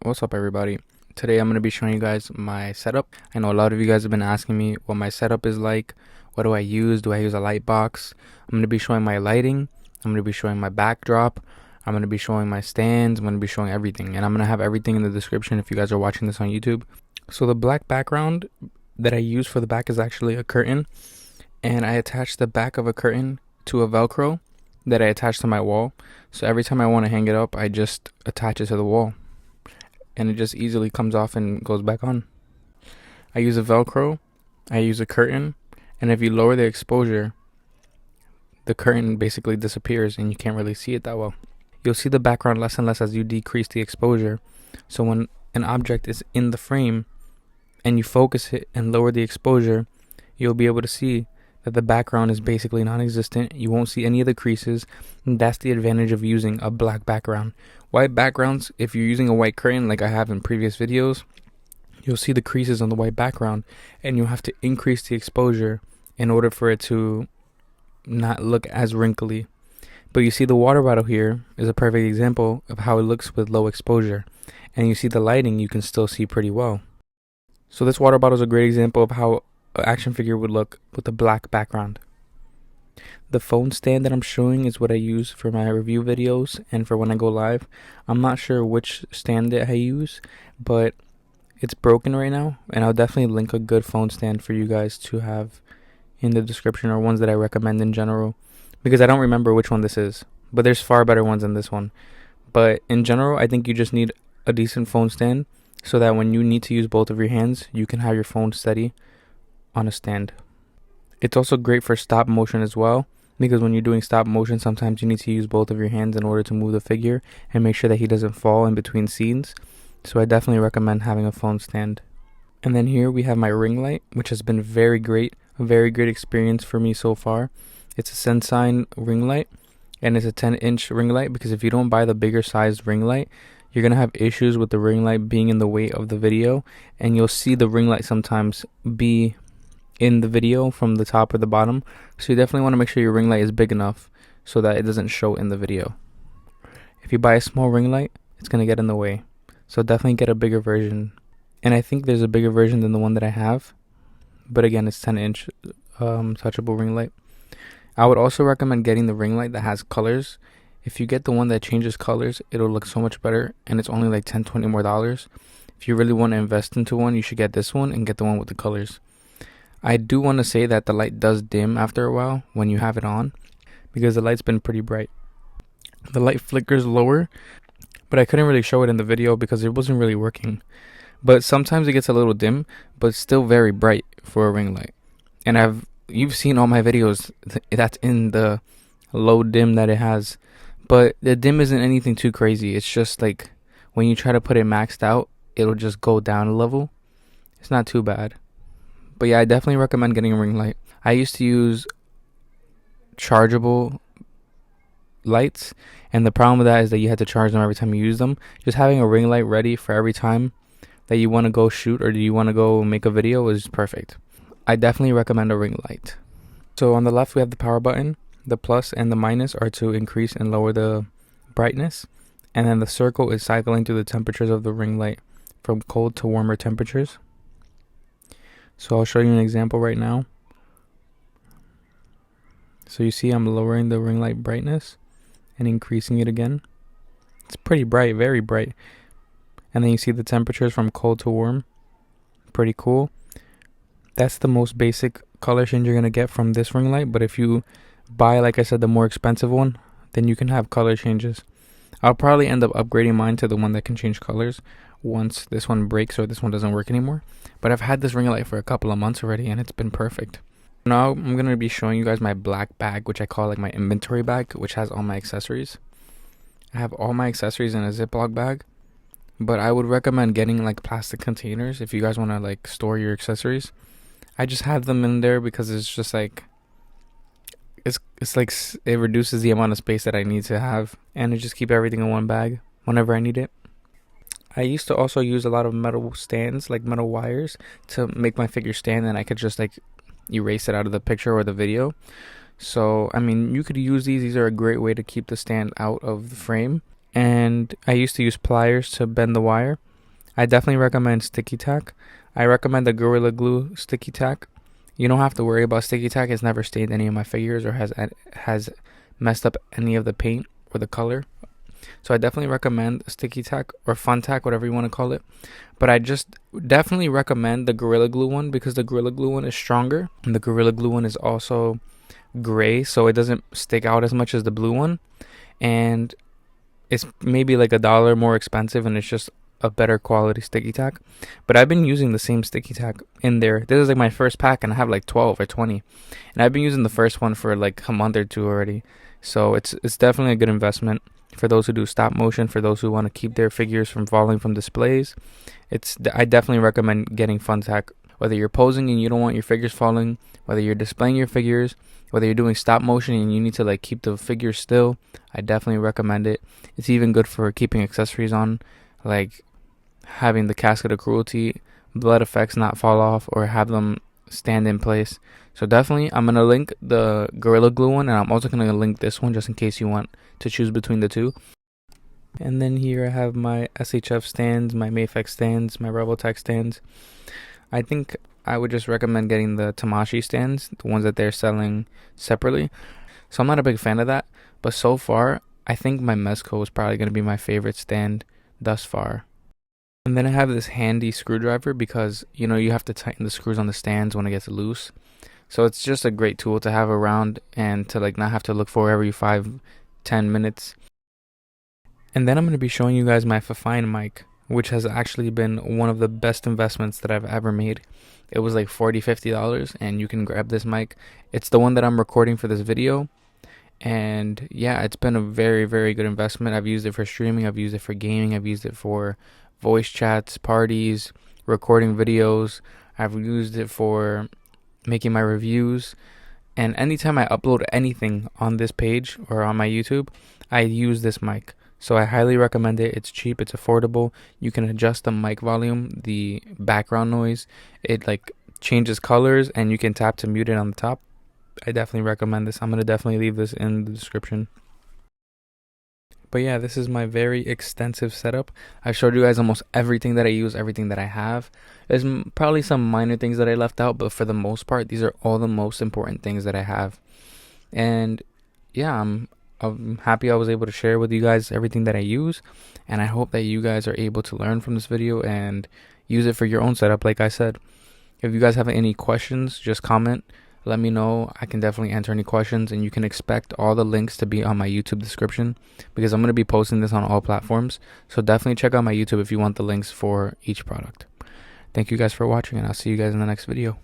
What's up, everybody? Today I'm going to be showing you guys my setup. I know a lot of you guys have been asking me what my setup is like. What do I use? Do I use a light box? I'm going to be showing my lighting. I'm going to be showing my backdrop. I'm going to be showing my stands. I'm going to be showing everything. And I'm going to have everything in the description if you guys are watching this on YouTube. So the black background that I use for the back is actually a curtain. And I attach the back of a curtain to a Velcro that I attach to my wall. So every time I want to hang it up, I just attach it to the wall. And it just easily comes off and goes back on. I use a Velcro, I use a curtain, and if you lower the exposure, the curtain basically disappears and you can't really see it that well. You'll see the background less and less as you decrease the exposure. So when an object is in the frame and you focus it and lower the exposure, you'll be able to see that the background is basically non-existent. You won't see any of the creases, and that's the advantage of using a black background. White backgrounds, if you're using a white curtain like I have in previous videos, you'll see the creases on the white background, and you'll have to increase the exposure in order for it to not look as wrinkly. But you see the water bottle here is a perfect example of how it looks with low exposure, and you see the lighting you can still see pretty well. So this water bottle is a great example of how an action figure would look with a black background. The phone stand that I'm showing is what I use for my review videos and for when I go live. I'm not sure which stand that I use, but it's broken right now, and I'll definitely link a good phone stand for you guys to have in the description, or ones that I recommend in general, because I don't remember which one this is, but there's far better ones than this one. But in general, I think you just need a decent phone stand so that when you need to use both of your hands, you can have your phone steady on a stand. It's also great for stop motion as well, because when you're doing stop motion, sometimes you need to use both of your hands in order to move the figure and make sure that he doesn't fall in between scenes. So I definitely recommend having a phone stand. And then here we have my ring light, which has been very great, a very great experience for me so far. It's a Sensign ring light, and it's a 10-inch ring light, because if you don't buy the bigger sized ring light, you're going to have issues with the ring light being in the way of the video, and you'll see the ring light sometimes be in the video from the top or the bottom. So you definitely want to make sure your ring light is big enough so that it doesn't show in the video. If you buy a small ring light, it's going to get in the way. So definitely get a bigger version. And I think there's a bigger version than the one that I have. But again, it's 10-inch touchable ring light. I would also recommend getting the ring light that has colors. If you get the one that changes colors, it'll look so much better, and it's only like $10-20 more. If you really want to invest into one, you should get this one and get the one with the colors. I do want to say that the light does dim after a while when you have it on, because the light's been pretty bright. The light flickers lower, but I couldn't really show it in the video because it wasn't really working. But sometimes it gets a little dim, but still very bright for a ring light. And you've seen all my videos, that's in the low dim that it has. But the dim isn't anything too crazy. It's just like when you try to put it maxed out, it'll just go down a level. It's not too bad. But yeah, I definitely recommend getting a ring light. I used to use chargeable lights, and the problem with that is that you had to charge them every time you use them. Just having a ring light ready for every time that you want to go shoot or do you want to go make a video is perfect. I definitely recommend a ring light. So on the left we have the power button. The plus and the minus are to increase and lower the brightness, and then the circle is cycling through the temperatures of the ring light from cold to warmer temperatures. So I'll show you an example right now. So you see I'm lowering the ring light brightness and increasing it again. It's pretty bright, very bright. And then you see the temperatures from cold to warm. Pretty cool. That's the most basic color change you're going to get from this ring light. But if you buy, like I said, the more expensive one, then you can have color changes. I'll probably end up upgrading mine to the one that can change colors once this one breaks or this one doesn't work anymore. But I've had this ring light for a couple of months already, and it's been perfect. Now I'm going to be showing you guys my black bag, which I call like my inventory bag, which has all my accessories. I have all my accessories in a Ziploc bag, but I would recommend getting like plastic containers if you guys want to like store your accessories. I just have them in there because it's just like it's like it reduces the amount of space that I need to have, and I just keep everything in one bag whenever I need it. I used to also use a lot of metal stands, like metal wires, to make my figure stand, and I could just like erase it out of the picture or the video. So, I mean, you could use these. These are a great way to keep the stand out of the frame. And I used to use pliers to bend the wire. I definitely recommend sticky tack. I recommend the Gorilla Glue sticky tack. You don't have to worry about sticky tack. It's never stained any of my figures or has messed up any of the paint or the color. So I definitely recommend sticky tack or fun tack, whatever you want to call it. But I just definitely recommend the Gorilla Glue one because the Gorilla Glue one is stronger and the Gorilla Glue one is also gray, so it doesn't stick out as much as the blue one. And it's maybe like $1 more expensive, and it's just a better quality sticky tack. But I've been using the same sticky tack in there. This is like my first pack, and I have like 12 or 20, and I've been using the first one for like a month or two already. So it's definitely a good investment for those who do stop motion, for those who want to keep their figures from falling from displays. I definitely recommend getting fun tack. Whether you're posing and you don't want your figures falling, whether you're displaying your figures, whether you're doing stop motion and you need to like keep the figures still, I definitely recommend it. It's even good for keeping accessories on, like having the casket of cruelty, blood effects not fall off or have them stand in place. So definitely, I'm going to link the Gorilla Glue one, and I'm also going to link this one just in case you want to choose between the two. And then here I have my SHF stands, my Mafex stands, my Rebeltech stands. I think I would just recommend getting the Tamashi stands, the ones that they're selling separately. So I'm not a big fan of that, but so far, I think my Mezco is probably going to be my favorite stand thus far. And then I have this handy screwdriver because, you have to tighten the screws on the stands when it gets loose. So it's just a great tool to have around and to like not have to look for every 5-10 minutes. And then I'm going to be showing you guys my Fifine mic, which has actually been one of the best investments that I've ever made. It was like $40-$50, and you can grab this mic. It's the one that I'm recording for this video. And yeah, it's been a very, very good investment. I've used it for streaming. I've used it for gaming. I've used it for voice chats, parties, recording videos. I've used it for making my reviews. And anytime I upload anything on this page or on my YouTube, I use this mic. So I highly recommend it. It's cheap, it's affordable. You can adjust the mic volume, the background noise. It like changes colors, and you can tap to mute it on the top. I definitely recommend this. I'm going to definitely leave this in the description. But yeah, this is my very extensive setup. I've showed you guys almost everything that I use, everything that I have. There's probably some minor things that I left out, but for the most part, these are all the most important things that I have. And yeah, I'm happy I was able to share with you guys everything that I use, and I hope that you guys are able to learn from this video and use it for your own setup. Like I said, if you guys have any questions, just comment, let me know. I can definitely answer any questions, and you can expect all the links to be on my YouTube description because I'm going to be posting this on all platforms. So definitely check out my YouTube if you want the links for each product. Thank you guys for watching, and I'll see you guys in the next video.